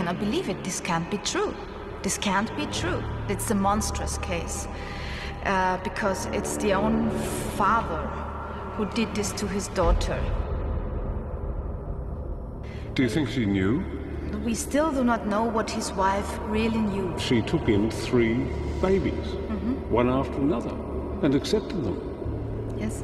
cannot believe it. This can't be true. This can't be true. It's a monstrous case. Because it's the own father who did this to his daughter. Do you think she knew? We still do not know what his wife really knew. She took in 3 babies, one after another, and accepted them. Yes.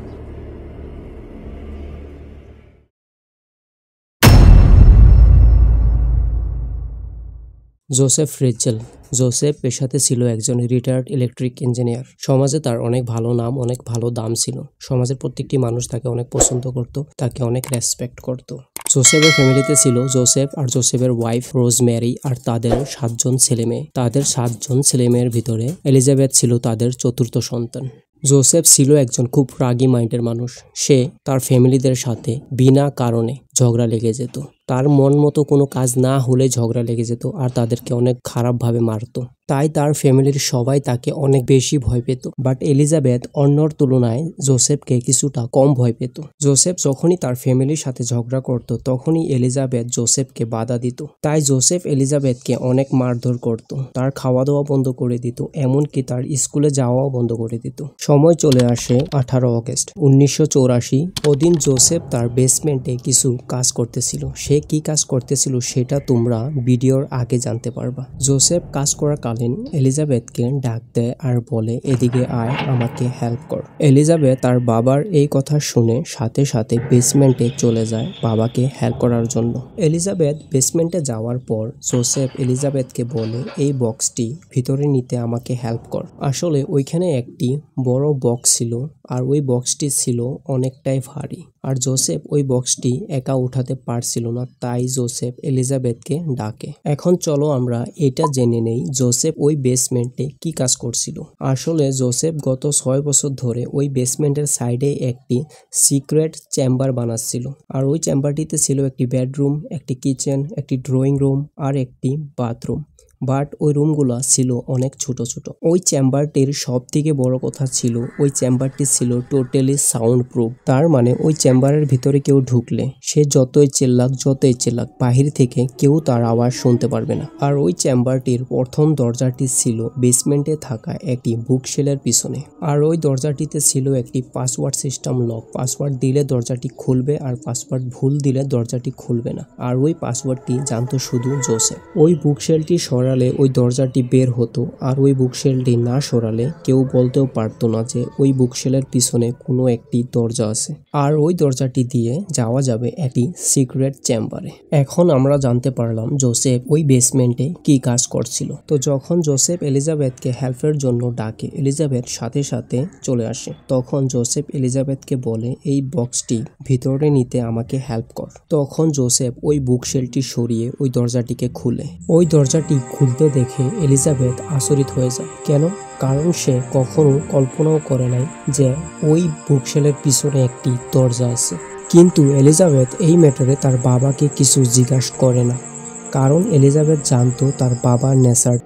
Joseph Rachel. জোসেফ পেশাতে ছিল একজন retired electric engineer. সমাজে তার অনেক ভালো নাম, অনেক ভালো দাম ছিল। সমাজের প্রত্যেকটি মানুষ তাকে অনেক পছন্দ করত, তাকে অনেক রেসপেক্ট করত। জোসেফের ফ্যামিলিতে ছিল জোসেফ আর জোসেফের ওয়াইফ রোজমেরি আর তাদের 7 জন ছেলেমেয়ে। তাদের 7 জন ছেলেমেয়ের ভিতরে এলিজাবেথ ছিল তাদের 4র্থ সন্তান। জোসেফ ছিল একজন খুব রাগী মাইন্ডের মানুষ। সে তার ফ্যামিলিদের সাথে বিনা কারণে ঝগড়া লেগে যেত। তার মন মতো কোনো কাজ না হলে ঝগড়া লেগে যেত আর তাদেরকে অনেক খারাপভাবে মারত। তাই তার ফ্যামিলির সবাই তাকে অনেক বেশি ভয় পেত। বাট এলিজাবেথ অন্যর তুলনায় জোসেফকে কিছুটা কম ভয় পেত। জোসেফ যখনই তার ফ্যামিলির সাথে ঝগড়া করত তখনই এলিজাবেথ জোসেফকে বাধা দিত। তাই জোসেফ এলিজাবেথকে অনেক মারধর করত, তার খাওয়া দাওয়া বন্ধ করে দিত, এমনকি তার স্কুলে যাওয়াও বন্ধ করে দিত। সময় চলে আসে 18 অগস্ট 1984। ওদিন জোসেফ তার বেসমেন্টে কিছু কাজ করতেছিল। সে কি কাজ করতেছিল সেটা তোমরা ভিডিওর আগে জানতে পারবা। জোসেফ কাজ করাকালীন এলিজাবেথকে ডাক দেয় আর বলে, এদিকে আয়, আমাকে হেল্প কর। এলিজাবেথ তার বাবার এই কথা শুনে সাথে সাথে বেসমেন্টে চলে যায় বাবাকে হেল্প করার জন্য। এলিজাবেথ বেসমেন্টে যাওয়ার পর জোসেফ এলিজাবেথকে বলে, এই বক্সটি ভিতরে নিতে আমাকে হেল্প কর। আসলে ওইখানে একটি বড় বক্স ছিল আর ওই বক্সটি ছিল অনেকটাই ভারী আর জোসেফ ওই বক্সটি একা উঠাতে পারছিল না। তাই জোসেফ এলিজাবেথকে ডাকে। এখন চলো আমরা এটা জেনে নেই জোসেফ ওই বেসমেন্টে কি কাজ করছিল। আসলে জোসেফ গত 6 বছর ধরে ওই বেসমেন্টের সাইডে একটি সিক্রেট চেম্বার বানাচ্ছিল। আর ওই চেম্বারটিতে ছিল একটি বেডরুম, একটি কিচেন, একটি ড্রয়িং রুম আর একটি বাথরুম। বাট ওই রুমগুলো ছিল অনেক ছোট ছোট। ওই চেম্বারটির সব থেকে বড় কথা ছিল ওই চেম্বারটি ছিল টোটালি সাউন্ড প্রুফ। তার মানে ওই চেম্বারের ভিতরে কেউ ঢুকলে সে যতই চিল্লাক বাহির থেকে কেউ তার আওয়াজ শুনতে পারবে না। আর ওই চেম্বারটির প্রথম দরজাটি ছিল বেসমেন্টে থাকা একটি বুকশেলের পিছনে। আর ওই দরজাটিতে ছিল একটি পাসওয়ার্ড সিস্টেম লক। পাসওয়ার্ড দিলে দরজাটি খুলবে আর পাসওয়ার্ড ভুল দিলে দরজাটি খুলবে না। আর ওই পাসওয়ার্ডটি জানতো শুধু জোসেফ। ওই বুকশেলটি সরালে ওই দরজাটি বের হতো আর ওই বুকশেলটি না সরালে কেউ বলতেও পারতো না যে ওই বুকশেলের পিছনে কোনো একটি দরজা আছে। আর ওই দরজাটি দিয়ে যাওয়া যাবে একটি সিক্রেট চেম্বারে। এখন আমরা জানতে পারলাম জোসেফ ওই বেসমেন্টে কি কাজ করছিল। তো যখন জোসেফ এলিজাবেথকে হেল্পের জন্য ডাকে, এলিজাবেথ সাথে সাথে চলে আসে। তখন জোসেফ এলিজাবেথকে বলে, এই বক্সটি ভিতরে নিতে আমাকে হেল্প কর। তখন জোসেফ ওই বুকশেলটি সরিয়ে ওই দরজাটিকে খুলে। ওই দরজাটি খুলতে দেখে এলিজাবেথ আচরিত হয়ে যায়। কেন? কারণ সে কখনো কল্পনাও করে নাই যে ওই বুকশেলের পিছনে একটি দরজা আছে। কিন্তু এলিজাবেথ এই ম্যাটারে তার বাবাকে কিছু জিজ্ঞাসা করে না, কারণ এলিজাবেথ জানতো তার বাবার নেচার।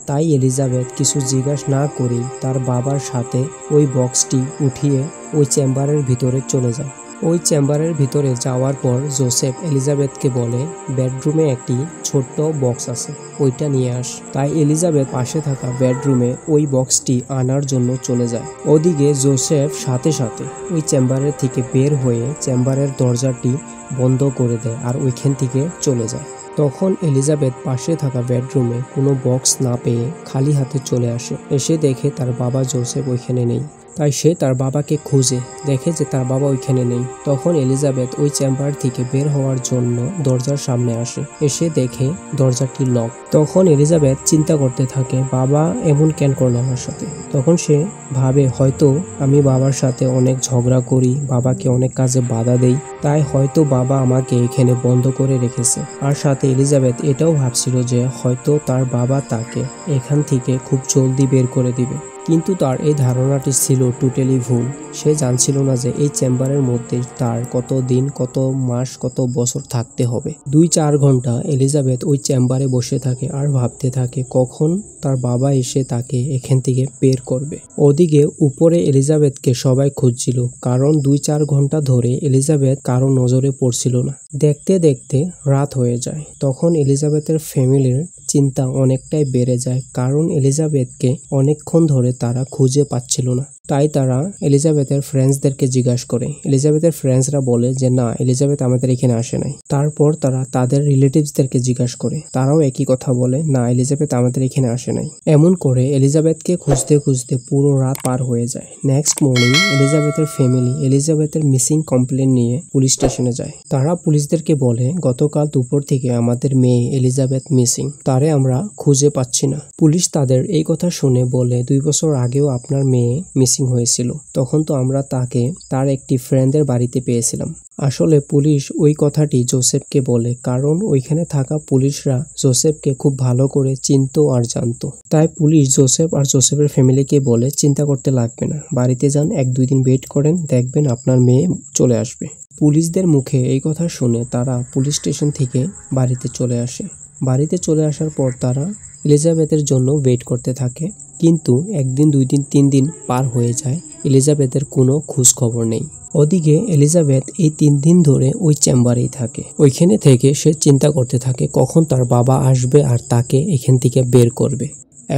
তাই এলিজাবেথ কিছু জিজ্ঞাসা না করেই তার বাবার সাথে ওই বক্সটি উঠিয়ে ওই চেম্বারের ভিতরে চলে যায়। ওই চেম্বারের ভিতরে যাওয়ার পর জোসেফ এলিজাবেথকে বলে, বেডরুমে একটি ছোট্ট বক্স আছে, ওইটা নিয়ে আস। তাই এলিজাবেথ পাশে থাকা বেডরুমে ওই বক্সটি আনার জন্য চলে যায়। ওদিকে জোসেফ সাথে সাথে ওই চেম্বারের থেকে বের হয়ে চেম্বারের দরজাটি বন্ধ করে দেয় আর ওইখান থেকে চলে যায়। তখন এলিজাবেথ পাশে থাকা বেডরুমে কোনো বক্স না পেয়ে খালি হাতে চলে আসে। এসে দেখে তার বাবা জোসেফ ওইখানে নেই। তাই সে তার বাবাকে খুঁজে দেখে যে তার বাবা ওইখানে নেই। তখন এলিজাবেথ ওই চেম্বার থেকে বের হওয়ার জন্য দরজার সামনে আসে। এসে দেখে দরজাটি লক। তখন এলিজাবেথ চিন্তা করতে থাকে, বাবা এমন কেন করলো আমার সাথে। তখন সে ভাবে, হয়তো আমি বাবার সাথে অনেক ঝগড়া করি, বাবাকে অনেক কাজে বাধা দেই, তাই হয়তো বাবা আমাকে এখানে বন্ধ করে রেখেছে। আর সাথে এলিজাবেথ এটাও ভাবছিল যে হয়তো তার বাবা তাকে এখান থেকে খুব জলদি বের করে দিবে। কিন্তু তার এই ধারণাটি ছিল টোটালি ভুল। সে জানছিল না যে এই চেম্বারের মধ্যে তার কত দিন, কত মাস, কত বছর থাকতে হবে। 2-4 ঘন্টা এলিজাবেথ ওই চেম্বারে বসে থাকে আর ভাবতে থাকে কখন তার বাবা এসে তাকে এখান থেকে বের করবে। ওদিকে উপরে এলিজাবেথকে সবাই খুঁজছিল, কারণ 2-4 ঘন্টা ধরে এলিজাবেথ কারো নজরে পড়ছিল না। দেখতে দেখতে রাত হয়ে যায়। তখন এলিজাবেথের ফ্যামিলির চিন্তা অনেকটাই বেড়ে যায়, কারণ এলিজাবেথকে অনেকক্ষণ ধরে তারা খুঁজে পাচ্ছিল না। তাই তারা এলিজাবেথের ফ্রেন্ডসদেরকে জিজ্ঞাসা করে। এলিজাবেথের ফ্রেন্ডসরা বলে যে না, এলিজাবেথ আমাদের এখানে আসে নাই। তারপর তারা তাদের রিলেটিভসদেরকে জিজ্ঞাসা করে, তারাও একই কথা বলে, না, এলিজাবেথ আমাদের এখানে আসে নাই। এমন করে এলিজাবেথকে খুঁজতে খুঁজতে পুরো রাত পার হয়ে যায়। নেক্সট মর্নিং এলিজাবেথের ফ্যামিলি এলিজাবেথের মিসিং কমপ্লেন নিয়ে পুলিশ স্টেশনে যায়। তারা পুলিশদেরকে বলে, গতকাল দুপুর থেকে আমাদের মেয়ে এলিজাবেথ মিসিং, তারে আমরা খুঁজে পাচ্ছি না। পুলিশ তাদের এই কথা শুনে বলে, 2 বছর আগেও আপনার মেয়ে মিসিং হয়েছিল, তখন তো আমরা তাকে তার একটি ফ্রেন্ডের বাড়িতে পেয়েছিলাম। আসলে পুলিশ ওই কথাটি জোসেফকে বলে, কারণ ওইখানে থাকা পুলিশরা জোসেফকে খুব ভালো করে চিনতো আর জানতো। তাই পুলিশ জোসেফ আর জোসেফের ফ্যামিলিকে বলে, চিন্তা করতে লাগবে না, বাড়িতে যান, 1-2 দিন ওয়েট করেন, দেখবেন আপনার মেয়ে চলে আসবে। পুলিশদের মুখে এই কথা শুনে তারা পুলিশ স্টেশন থেকে বাড়িতে চলে আসে। বাড়িতে চলে আসার পর তারা এলিজাবেথের জন্য ওয়েট করতে থাকে, কিন্তু 1 দিন 2 দিন 3 দিন পার হয়ে যায়, এলিজাবেথের কোনো খোঁজ খবর নেই। ওদিকে এলিজাবেথ এই 3 দিন ধরে ওই চেম্বারেই থাকে। ওইখানে থেকে সে চিন্তা করতে থাকে কখন তার বাবা আসবে আর তাকে এখান থেকে বের করবে।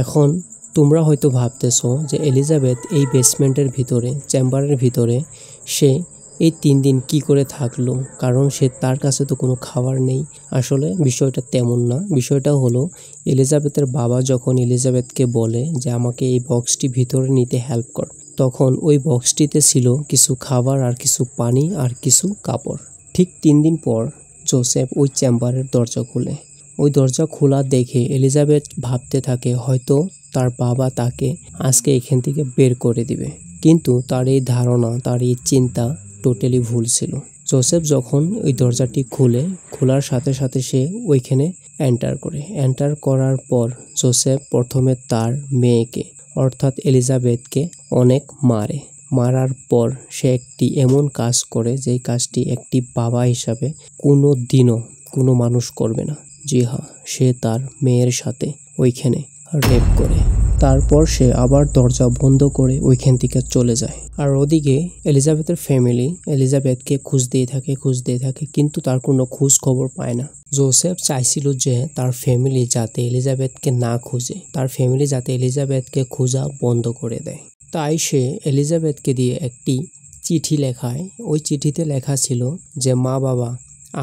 এখন তোমরা হয়তো ভাবতেছো যে এলিজাবেথ এই বেসমেন্টের ভিতরে, চেম্বারের ভিতরে সে এই 3 দিন কি করে থাকলো, কারণ সে তার কাছে তো কোনো খাবার নেই। আসলে বিষয়টা তেমন না। বিষয়টা হলো, এলিজাবেথের বাবা যখন এলিজাবেথকে বলে যে আমাকে এই বক্সটি ভিতরে নিতে হেল্প কর, তখন ওই বক্সটিতে ছিল কিছু খাবার আর কিছু পানি আর কিছু কাপড়। ঠিক 3 দিন পর জোসেফ ওই চেম্বারের দরজা খুলে। ওই দরজা খোলা দেখে এলিজাবেথ ভাবতে থাকে হয়তো তার বাবা তাকে আজকে এখান থেকে বের করে দিবে, কিন্তু তার এই ধারণা, তার এই চিন্তা টোটালি ভুল ছিল। জোসেফ যখন ওই দরজাটি খোলার সাথে সাথে সে ওইখানে এন্টার করে। এন্টার করার পর জোসেফ প্রথমে তার মেয়েকে অর্থাৎ এলিজাবেথকে অনেক মারার পর সে একটি এমন কাজ করে যেই কাজটি একটি বাবা হিসাবে কোনো দিনও কোনো মানুষ করবে না। জি হ্যাঁ, সে তার মেয়ের সাথে ওইখানে রেপ করে। তারপর সে আবার দরজা বন্ধ করে ওইখান থেকে চলে যায়। আর ওদিকে এলিজাবেথের ফ্যামিলি এলিজাবেথকে খুঁজতেই থাকে, কিন্তু তার কোনো খোঁজ খবর পায় না। জোসেফ চাইছিল যে তার ফ্যামিলি যাতে এলিজাবেথকে না খুঁজে, তার ফ্যামিলি যাতে এলিজাবেথকে খোঁজা বন্ধ করে দেয়। তাই সে এলিজাবেথকে দিয়ে একটি চিঠি লেখায়। ওই চিঠিতে লেখা ছিল যে মা বাবা,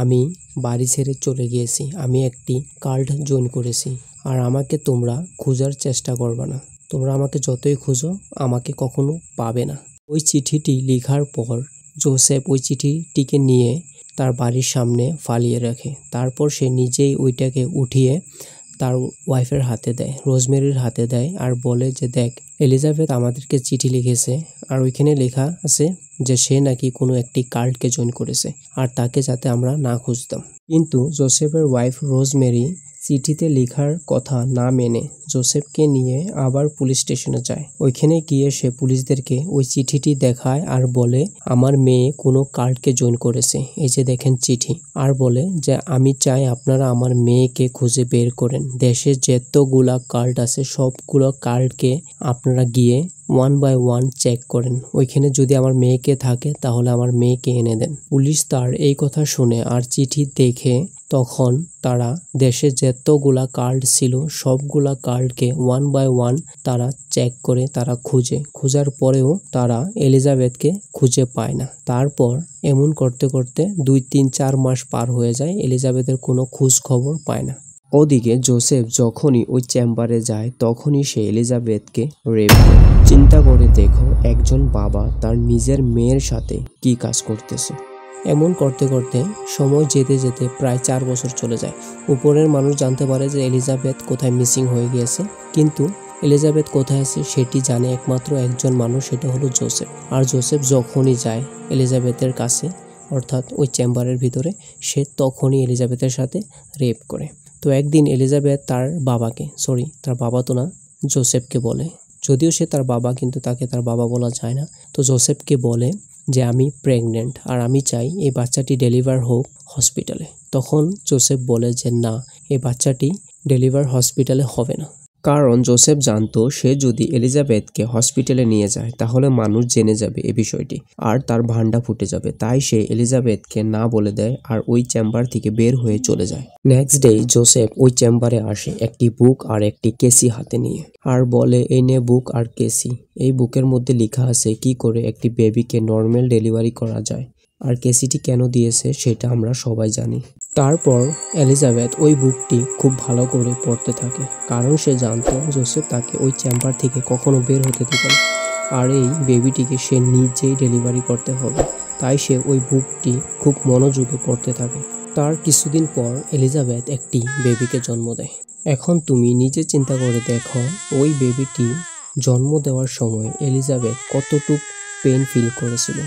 আমি বাড়ি ছেড়ে চলে গিয়েছি, আমি একটি কাল্ট জয়েন করেছি, আর আমাকে তোমরা খোঁজার চেষ্টা করবে না। তোমরা আমাকে যতই খুঁজো আমাকে কখনো পাবে না। ওই চিঠিটি লেখার পর জোসেফ ওই চিঠিটিকে নিয়ে তার বাড়ির সামনে ফালিয়ে রাখে। তারপর সে নিজেই ওইটাকে উঠিয়ে তার ওয়াইফের হাতে দেয়, রোজমেরির হাতে দেয়, আর বলে যে দেখ, এলিজাবেথ আমাদেরকে চিঠি লিখেছে, আর ওইখানে লেখা আছে যে সে নাকি কোনো একটি কাল্টকে জয়েন করেছে, আর তাকে যাতে আমরা না খুঁজতাম। কিন্তু জোসেফের ওয়াইফ রোজমেরি চিঠিতে লেখার কথা না মেনে জোসেফকে নিয়ে আবার পুলিশ স্টেশনে যায়। ওইখানে গিয়ে সে পুলিশদেরকে ওই চিঠিটি দেখায় আর বলে আমার মেয়ে কোনো কাল্টকে জয়েন করেছে, এই যে দেখেন চিঠি। আর বলে যে আমি চাই আপনারা আমার মেয়েকে খুঁজে বের করেন। দেশে যতগুলা কাল্ট আছে সবগুলো কাল্টকে আপনারা গিয়ে 1 by 1 চেক করেন, ওইখানে যদি আমার মেয়েকে থাকে তাহলে আমার মেয়েকে এনে দেন। পুলিশ তার এই কথা শুনে আর চিঠি দেখে তখন তারা দেশে যতগুলা কাল্ট ছিল সবগুলা কাল্টকে 1 by 1 তারা চেক করে, তারা খোঁজার পরেও তারা এলিজাবেথকে খুঁজে পায় না। তারপর এমন করতে করতে 2-3-4 মাস পার হয়ে যায়, এলিজাবেথের কোনো খোঁজ খবর পায় না। ওদিকে জোসেফ যখনই ওই চেম্বারে যায় তখনই সে এলিজাবেথকে রেপ করে। চিন্তা করে দেখো, একজন বাবা তার নিজের মেয়ের সাথে কি কাজ করতেছে। এমন করতে করতে সময় যেতে যেতে প্রায় 4 বছর চলে যায়। উপরের মানুষ জানতে পারে যে এলিজাবেথ কোথায় মিসিং হয়ে গিয়েছে, কিন্তু এলিজাবেথ কোথায় আছে সেটি জানে একমাত্র একজন মানুষ, সেটা হলো জোসেফ। আর জোসেফ যখনই যায় এলিজাবেথের কাছে অর্থাৎ ওই চেম্বারের ভিতরে, সে তখনই এলিজাবেথের সাথে রেপ করে। তো একদিন এলিজাবেথ তার বাবা তো না, জোসেফকে বলে, যদিও সে তার বাবা, কিন্তু তাকে তার বাবা বলা যায় না। তো জোসেফকে বলে যে আমি প্রেগনেন্ট আর আমি চাই এই বাচ্চাটি ডেলিভার হোক হসপিটালে। তখন জোসেফ বলে যে না, এই বাচ্চাটি ডেলিভার হসপিটালে হবে না, কারণ জোসেফ জানতো সে যদি এলিজাবেথকে হসপিটালে নিয়ে যায় তাহলে মানুষ জেনে যাবে এই বিষয়টি আর তার ভান্ডা ফুটে যাবে। তাই সে এলিজাবেথকে না বলে দেয় আর ওই চেম্বার থেকে বের হয়ে চলে যায়। নেক্সট ডে জোসেফ ওই চেম্বারে আসে একটি বুক আর একটি কেসি হাতে নিয়ে, আর বলে এই নে বুক আর কেসি। এই বুকের মধ্যে লেখা আছে কি করে একটি বেবিকে নর্মাল ডেলিভারি করা যায়, আর কেসিটি কেন দিয়েছে সেটা আমরা সবাই জানি। তারপর এলিজাবেথ ওই বুকটি খুব ভালো করে পড়তে থাকে, কারণ সে জানতো জোসেফ তাকে ওই চেম্বার থেকে কখনো বের হতে দিবে না আর এই বেবিটিকে সে নিজেই ডেলিভারি করতে হবে। তাই সে ওই বুকটি খুব মনোযোগে পড়তে থাকে। তার কিছুদিন পর এলিজাবেথ একটি বেবিকে জন্ম দেয়। এখন তুমি নিজে চিন্তা করে দেখো ওই বেবিটি জন্ম দেওয়ার সময় এলিজাবেথ কতটুক পেন ফিল করেছিল,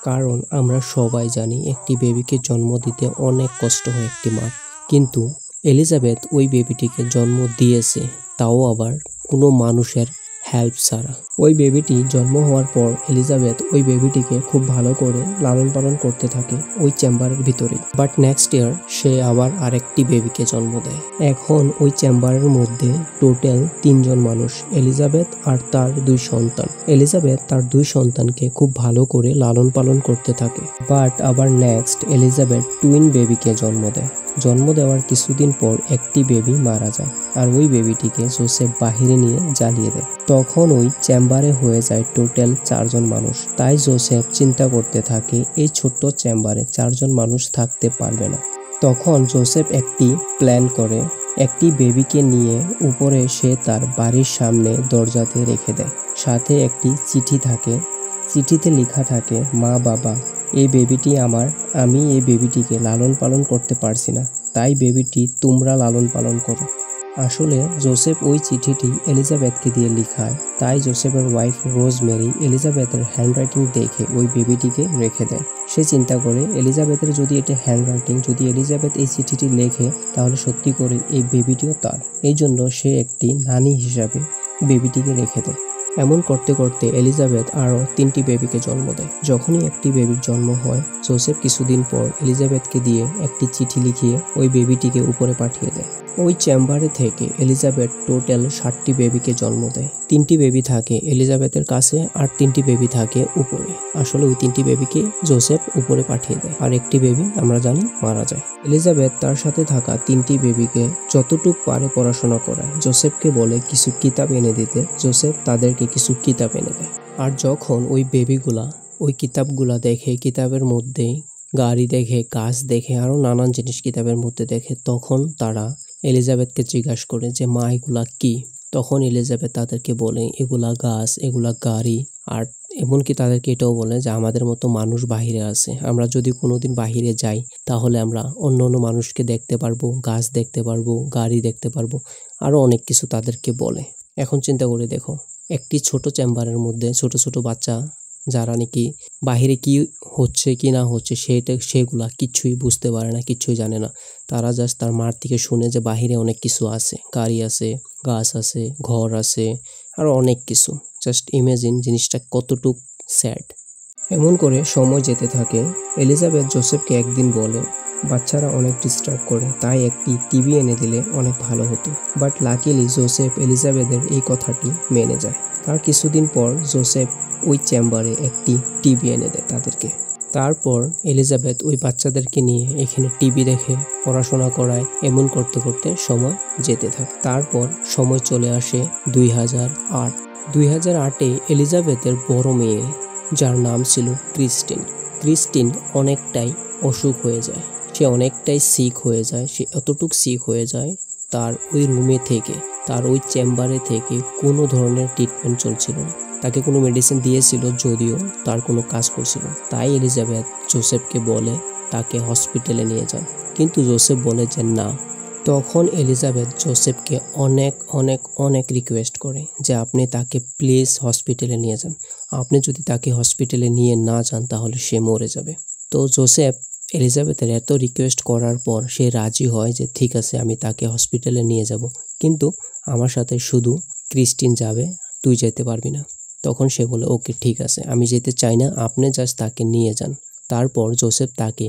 কারণ আমরা সবাই জানি একটি বেবিকে জন্ম দিতে অনেক কষ্ট হয় একটি মার। কিন্তু এলিজাবেথ ওই বেবিটিকে জন্ম দিয়েছে, তাও আবার কোনো মানুষের হেল্প ছাড়া। ওই বেবিটি জন্ম হওয়ার পর এলিজাবেথ ওই বেবিটিকে খুব ভালো করে লালন পালন করতে থাকে ওই চেম্বারের ভিতরেই। বাট নেক্সট ইয়ার সে আবার আরেকটি বেবিকে জন্ম দেয়। এখন ওই চেম্বারের মধ্যে টোটাল 3 জন মানুষ, এলিজাবেথ আর তার 2 সন্তান। এলিজাবেথ তার 2 সন্তানকে খুব ভালো করে লালন পালন করতে থাকে। বাট আবার নেক্সট এলিজাবেথ টুইন বেবিকে জন্ম দেয়। জন্ম দেওয়ার কিছুদিন পর একটি বেবি মারা যায় আর ওই বেবিটিকে জোসেফ বাহিরে নিয়ে জ্বালিয়ে দেয়। তখন ওই চেম্বারে হয়ে যায় টোটাল 4 জন মানুষ। তাই জোসেফ চিন্তা করতে থাকে এই ছোট্ট চেম্বারে 4 জন মানুষ থাকতে পারবে না। তখন জোসেফ একটি প্ল্যান করে, একটি বেবিকে নিয়ে উপরে সে তার বাড়ির সামনে দরজাতে রেখে দেয়। সাথে একটি চিঠি থাকে, চিঠিতে লেখা থাকে মা বাবা এই বেবিটি আমার, আমি এই বেবিটিকে লালন পালন করতে পারছি না, তাই বেবিটি তোমরা লালন পালন করো। আসলে জোসেফ ওই চিঠিটি এলিজাবেথকে দিয়ে লিখায়, তাই জোসেফের ওয়াইফ রোজমেরি এলিজাবেথের হ্যান্ডরাইটিং দেখে ওই বেবিটিকে রেখে দেয়। সে চিন্তা করে এলিজাবেথের যদি এটা হ্যান্ডরাইটিং, যদি এলিজাবেথ এই চিঠিটি লেখে তাহলে সত্যি করে এই বেবিটিও তার। এই জন্য সে একটি নানি হিসাবে বেবিটিকে রেখে দেয়। এমন করতে করতে এলিজাবেথ আরও 3টি বেবিকে জন্ম দেয়। যখনই একটি বেবির জন্ম হয় জোসেফ কিছুদিন পর এলিজাবেথকে দিয়ে একটি চিঠি লিখিয়ে ওই বেবিটিকে উপরে পাঠিয়ে দেয়। ওই চেম্বারে থেকে এলিজাবেথ টোটাল 7টি বেবিকে জন্ম দেয়। 3টি বেবি থাকে এলিজাবেথের কাছে আর 3টি বেবি থাকে উপরে। আসলে ওই 3টি বেবিকে জোসেফ উপরে পাঠিয়ে দেয় আর একটি বেবি আমরা জানি মারা যায়। এলিজাবেথ তার সাথে থাকা 3টি বেবিকে যতটুক পারে পড়াশোনা করায়। জোসেফকে বলে কিছু কিতাব এনে দিতে, জোসেফ তাদেরকে কিছু কিতাব এনে দেয়। আর যখন ওই বেবিগুলা ওই কিতাবগুলা দেখে, কিতাবের মধ্যে গাড়ি দেখে, গাছ দেখে, আরও নানান জিনিস কিতাবের মধ্যে দেখে, তখন তারা এলিজাবেথকে জিজ্ঞাসা করে যে মা এগুলা কি? তখন এলিজাবেথ তাদেরকে বলে এগুলা গাছ, এগুলা গাড়ি, আর এমনকি তাদেরকে এটাও বলে যে আমাদের মতো মানুষ বাহিরে আছে, আমরা যদি কোনোদিন বাহিরে যাই তাহলে আমরা অন্য অন্য মানুষকে দেখতে পারবো, গাছ দেখতে পারবো, গাড়ি দেখতে পারবো, আরও অনেক কিছু তাদেরকে বলে। এখন চিন্তা করে দেখো একটি ছোট চেম্বারের মধ্যে ছোট ছোট বাচ্চা যারা নাকি বাহিরে কি হচ্ছে কি না হচ্ছে সেগুলা কিচ্ছুই বুঝতে পারে না, কিচ্ছুই জানে না। তারা জাস্ট তার মার থেকে শুনে যে বাহিরে অনেক কিছু আছে, গাড়ি আছে, গাছ আছে, ঘর আছে, আরও অনেক কিছু। জাস্ট ইমেজিন জিনিসটা কতটুক স্যাড। এমন করে সময় যেতে থাকে। এলিজাবেথ জোসেফকে একদিন বলে বাচ্চারা অনেক ডিস্টার্ব করে, তাই একটি টিভি এনে দিলে অনেক ভালো হতো। বাট লাকিলি জোসেফ এলিজাবেথের এই কথাটি মেনে যায়। তার কিছুদিন পর জোসেফ ওই চেম্বারে একটি টিভি এনে দেয় তাদেরকে। তারপর এলিজাবেথ ওই বাচ্চাদেরকে নিয়ে এখানে টিভি দেখে, পড়াশোনা করায়। এমন করতে করতে সময় যেতে থাকে। তারপর সময় চলে আসে 2008। 2008-এ এলিজাবেথের বড় মেয়ে, যার নাম ছিল ক্রিস্টিন অনেকটাই অসুখ হয়ে যায়। সে অনেকটাই সিক হয়ে যায়। সে এতটুক সিক হয়ে যায় তার ওই রুমে থেকে, তার ওই চেম্বারে থেকে কোনো ধরনের ট্রিটমেন্ট চলছিল না। তাকে কোনো মেডিসিন দিয়েছিল যদিও তার কোনো কাজ করছিল। তাই এলিজাবেথ জোসেফকে বলে তাকে হসপিটালে নিয়ে যান, কিন্তু জোসেফ বলে যে না। তখন এলিজাবেথ জোসেফকে অনেক রিকোয়েস্ট করে যে আপনি তাকে প্লিজ হসপিটালে নিয়ে যান। আপনি যদি তাকে হসপিটালে নিয়ে না যান তাহলে সে মরে যাবে। তো জোসেফ এলিজাবেথের এত রিকোয়েস্ট করার পর সে রাজি হয় যে ঠিক আছে আমি তাকে হসপিটালে নিয়ে যাব, কিন্তু আমার সাথে শুধু ক্রিস্টিন যাবে, তুই যেতে পারবি না। তখন সে বলে ওকে ঠিক আছে, আমি যেতে চাই না, আপনি জাস্ট তাকে নিয়ে যান। তারপর জোসেফ তাকে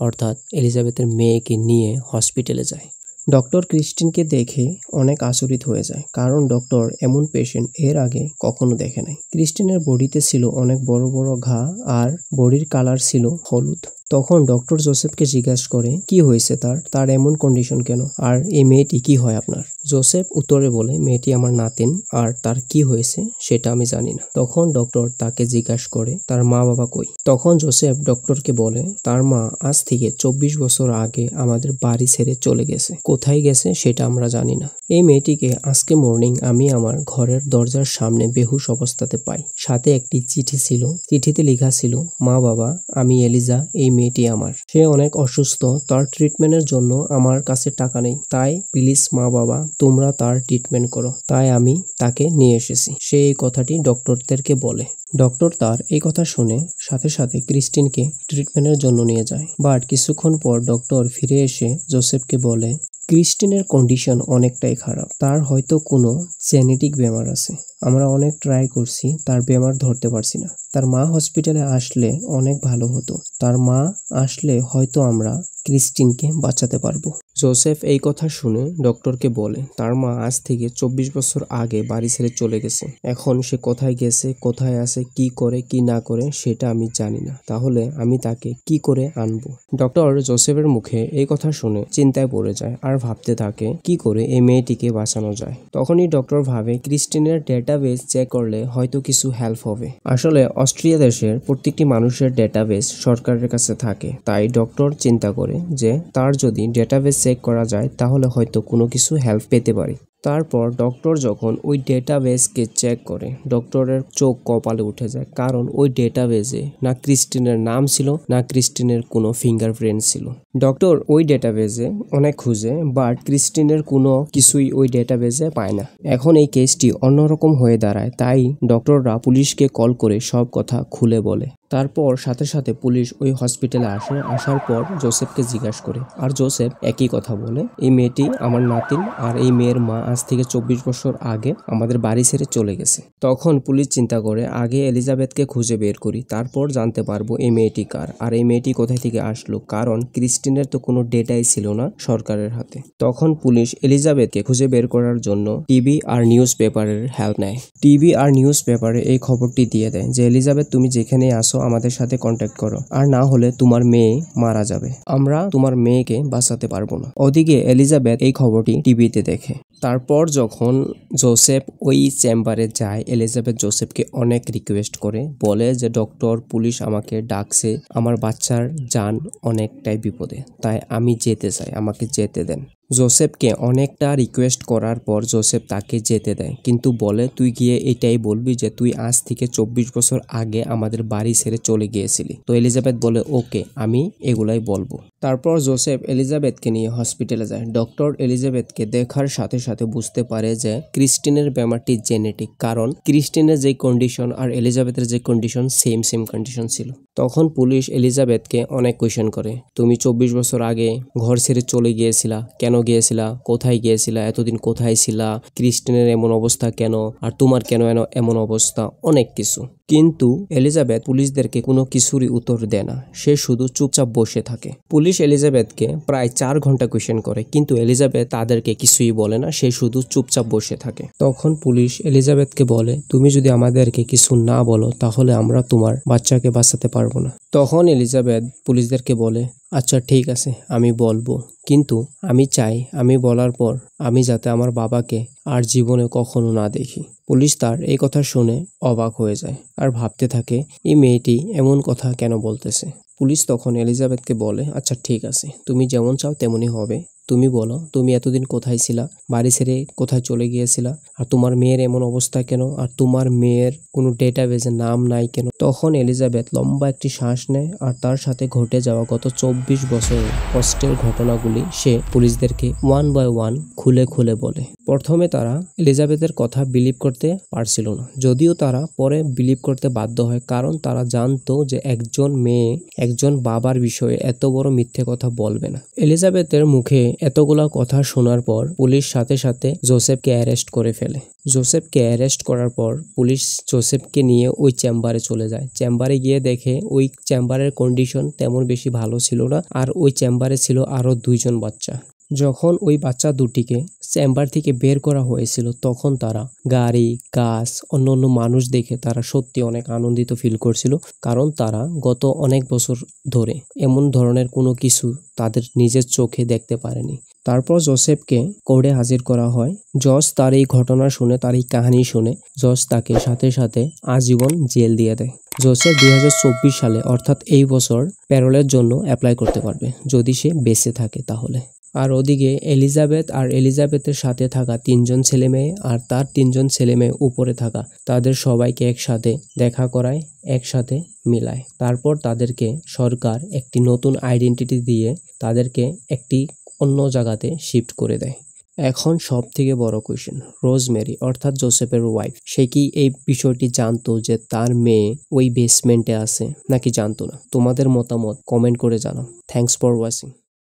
অর্থাৎ এলিজাবেথের মেয়েকে নিয়ে হসপিটালে যায়। ডক্টর ক্রিস্টিনকে দেখে অনেক আচরিত হয়ে যায়, কারণ ডক্টর এমন পেশেন্ট এর আগে কখনো দেখে নাই। ক্রিস্টিনের বডিতে ছিল অনেক বড় বড় ঘা আর বডির কালার ছিল হলুদ। তখন ডক্টর জোসেফকে জিজ্ঞাসা করে কি হয়েছে তার এমন কন্ডিশন কেন, আর এই মেয়েটি কি হয় আপনার? জোসেফ উত্তরে বলে মেয়েটি আমার নাতিন, আর তার কি হয়েছে সেটা আমি জানি না। তখন ডক্টর তাকে জিজ্ঞাসা করে তার মা বাবা কই? তখন জোসেফ ডক্টরকে বলে তার মা আজ থেকে 24 বছর আগে আমাদের বাড়ি ছেড়ে চলে গেছে, কোথায় গেছে সেটা আমরা জানি না। এই মেয়েটিকে আজকে মর্নিং আমি আমার ঘরের দরজার সামনে বেহুশ অবস্থাতে পাই, সাথে একটি চিঠি ছিল, চিঠিতে লেখা ছিল মা বাবা আমি এলিজা, এই মেয়েটি আমার, সে অনেক অসুস্থ, তার ট্রিটমেন্টের জন্য আমার কাছে টাকা নেই, তাই প্লিজ মা বাবা তোমরা তার ট্রিটমেন্ট করো, তাই আমি তাকে নিয়ে এসেছি। সে এই কথাটি ডক্টরদেরকে বলে। ডক্টর তার এই কথা শুনে সাথে সাথে ক্রিস্টিনকে ট্রিটমেন্টের জন্য নিয়ে যায়। বাট কিছুক্ষণ পর ডক্টর ফিরে এসে জোসেফকে বলে ক্রিস্টিনের কন্ডিশন অনেকটাই খারাপ, তার হয়তো কোনো জেনেটিক বেমার আছে, আমরা অনেক ট্রাই করছি, তার বেমার ধরতে পারছি না, তার মা হসপিটালে আসলে অনেক ভালো হতো, তার মা আসলে হয়তো আমরা ক্রিস্টিনকে বাঁচাতে পারবো। জোসেফ এই কথা শুনে ডক্টরকে বলে তার মা আজ থেকে 24 বছর আগে বাড়ি ছেড়ে চলে গেছে, এখন সে কোথায় গেছে, কোথায় আছে, কি করে কি না করে সেটা আমি জানি না, তাহলে আমি তাকে কি করে আনবো? ডক্টর জোসেফের মুখে এই কথা শুনে চিন্তায় পড়ে যায় আর ভাবতে থাকে কি করে এই মেয়েটিকে বাঁচানো যায়। তখনই ডক্টর ভাবে ক্রিস্টিনের ডেটাবেস চেক করলে হয়তো কিছু হেল্প হবে। আসলে অস্ট্রিয়া দেশের প্রত্যেকটি মানুষের ডেটাবেস সরকারের কাছে থাকে, তাই ডক্টর চিন্তা করে যে তার যদি ডেটাবেস চেক করা যায় তাহলে হয়তো কোনো কিছু হেল্প পেতে পারে। তারপর ডক্টর যখন ওই ডেটাবেসকে চেক করে ডক্টরের চোখ কপালে উঠে যায়, কারণ ওই ডেটাবেসে না ক্রিস্টিনের নাম ছিল না ক্রিস্টিনের কোনো ফিঙ্গারপ্রিন্ট ছিল। ডক্টর ওই ডেটাবেসে অনেক খুঁজে বাট ক্রিস্টিনের কোনো কিছুই ওই ডেটাবেসে পায় না। এখন এই কেসটি অন্যরকম হয়ে দাঁড়ায়, তাই ডক্টররা পুলিশকে কল করে সব কথা খুলে বলে। তারপর সাথে সাথে পুলিশ ওই হসপিটালে আসে, আসার পর জোসেফকে জিজ্ঞাসা করে, আর জোসেফ একই কথা বলে এই মেয়েটি আমার নাতিন, আর এই মেয়ের মা আজ থেকে 24 বছর আগে আমাদের বাড়ি ছেড়ে চলে গেছে। তখন পুলিশ চিন্তা করে আগে এলিজাবেথকে খুঁজে বের করি, তারপর জানতে পারবো এই মেয়েটি কার আর এই মেয়েটি কোথায় থেকে আসলো, কারণ ক্রিস্টিনের তো কোনো ডেটাই ছিল না সরকারের হাতে। তখন পুলিশ এলিজাবেথকে খুঁজে বের করার জন্য টিভি আর নিউজ পেপারের হেল্প নেয়। টিভি আর নিউজ পেপারে এই খবরটি দিয়ে দেয় যে এলিজাবেথ তুমি যেখানে আসো আমাদের সাথে কন্ট্যাক্ট করো, আর না হলে তোমার মেয়ে মারা যাবে, আমরা তোমার মেয়েকে বাঁচাতে পারবো না। ওদিকে এলিজাবেথ এই খবরটি টিভিতে দেখে। তারপর যখন জোসেফ ওই চেম্বারে যায়, এলিজাবেথ জোসেফকে অনেক রিকোয়েস্ট করে, বলে যে ডক্টর পুলিশ আমাকে ডাকছে, আমার বাচ্চার জান অনেকটাই বিপদে, তাই আমি যেতে চাই, আমাকে যেতে দেন। জোসেফকে অনেকটা রিকোয়েস্ট করার পর জোসেফ তাকে যেতে দেয়, কিন্তু বলে তুই গিয়ে এটাই বলবি যে তুই আজ থেকে 24 বছর আগে আমাদের বাড়ি ছেড়ে চলে গিয়েছিলি। তো এলিজাবেথ বলে ওকে, আমি এগুলাই বলবো। তারপর জোসেফ এলিজাবেথকে নিয়ে হসপিটালে যায়। ডক্টর এলিজাবেথকে দেখার সাথে সাথে বুঝতে পারে যে ক্রিস্টিনের ব্যাপারটি জেনেটিক, কারণ ক্রিস্টিনের যে কন্ডিশন আর এলিজাবেথের যে কন্ডিশন সেম কন্ডিশন ছিল। তখন পুলিশ এলিজাবেথকে অনেক কোয়েশ্চেন করে, তুমি 24 বছর আগে ঘর ছেড়ে চলে গিয়েছিলা, কেন গিয়েছিলা, কোথায় গিয়েছিলা, এতদিন কোথায় ছিলা, ক্রিস্টিনের এমন অবস্থা কেন, আর তোমার কেন এমন অবস্থা, অনেক কিছু। কিন্তু এলিজাবেথ পুলিশদেরকে কোনো কিছুরই উত্তর দেয় না, সে শুধু চুপচাপ বসে থাকে। পুলিশ এলিজাবেথকে প্রায় 4 ঘন্টা কোয়েশ্চেন করে, কিন্তু এলিজাবেথ তাদেরকে কিছুই বলে না, সে শুধু চুপচাপ বসে থাকে। তখন পুলিশ এলিজাবেথকে বলে তুমি যদি আমাদেরকে কিছু না বলো তাহলে আমরা তোমার বাচ্চাকে বাঁচাতে পারবো না। তখন এলিজাবেথ পুলিশদেরকে বলে আচ্ছা ঠিক আছে আমি বলবো, কিন্তু আমি চাই আমি বলার পর আমি যাতে আমার বাবাকে আর জীবনে কখনো না দেখি। পুলিশ তার এই কথা শুনে অবাক হয়ে যায় আর ভাবতে থাকে এই মেয়েটি এমন কথা কেন বলতেছে। পুলিশ তখন এলিজাবেথকে বলে আচ্ছা ঠিক আছে, তুমি যেমন চাও তেমনই হবে, তুমি বলো তুমি এতদিন কোথায় ছিলা, বাড়ি ছেড়ে কোথায় চলে গিয়েছিলা, আর তোমার মেয়ের এমন অবস্থা কেন, আর তোমার মেয়ের কোনো ডেটাবেজে নাম নাই কেন। তখন এলিজাবেথ লম্বা একটি শ্বাস নেয় আর তার সাথে ঘটে যাওয়া গত 24 বছরের কষ্টের ঘটনাগুলি সে পুলিশদেরকে 1 বাই 1 খুলে খুলে বলে। প্রথমে তারা এলিজাবেথের কথা বিলিভ করতে পারছিল না, যদিও তারা পরে বিলিভ করতে বাধ্য হয়, কারণ তারা জানতো যে একজন মেয়ে একজন বাবার বিষয়ে এত বড় মিথ্যে কথা বলবে না। এলিজাবেথের মুখে এতগুলা কথা শোনার পর পুলিশ সাথে সাথে জোসেফকে অ্যারেস্ট করে ফেলে। জোসেফকে অ্যারেস্ট করার পর পুলিশ জোসেফকে নিয়ে ওই চেম্বারে চলে যায়। চেম্বারে গিয়ে দেখে ওই চেম্বারের কন্ডিশন তেমন বেশি ভালো ছিল না, আর ওই চেম্বারে ছিল আরো 2 জন বাচ্চা। যখন ওই বাচ্চা দুটিকে চেম্বার থেকে বের করা হয়েছিল তখন তারা গাড়ি, গাছ, অন্য মানুষ দেখে তারা সত্যি অনেক আনন্দিত ফিল করছিল, কারণ তারা গত অনেক বছর ধরে এমন ধরনের কোনো কিছু তাদের নিজের চোখে দেখতে পারেনি। তারপর জোসেফকে কোর্টে হাজির করা হয়। জজ তার এই ঘটনা শুনে, তার এই কাহিনী শুনে জজ তাকে সাথে সাথে আজীবন জেল দিয়ে দেয়। জোসেফ 2024 সালে অর্থাৎ এই বছর প্যারোলের জন্য অ্যাপ্লাই করতে পারবে যদি সে বেঁচে থাকে তাহলে। আর ওদিকে এলিজাবেথ আর এলিজাবেথের সাথে থাকা 3 জন ছেলে মেয়ে আর তার 3 জন ছেলে মেয়ে উপরে থাকা তাদের সবাইকে একসাথে দেখা করায়, একসাথে মিলায়। তারপর তাদেরকে সরকার একটি নতুন আইডেন্টিটি দিয়ে তাদেরকে একটি অন্য জায়গাতে শিফট করে দেয়। এখন সব থেকে বড় কোয়েশ্চেন, রোজমেরি অর্থাৎ জোসেফের ওয়াইফ, সে কি এই বিষয়টি জানতো যে তার মেয়ে ওই বেসমেন্টে আছে নাকি জানতো না? তোমাদের মতামত কমেন্ট করে জানাও। Thanks for watching.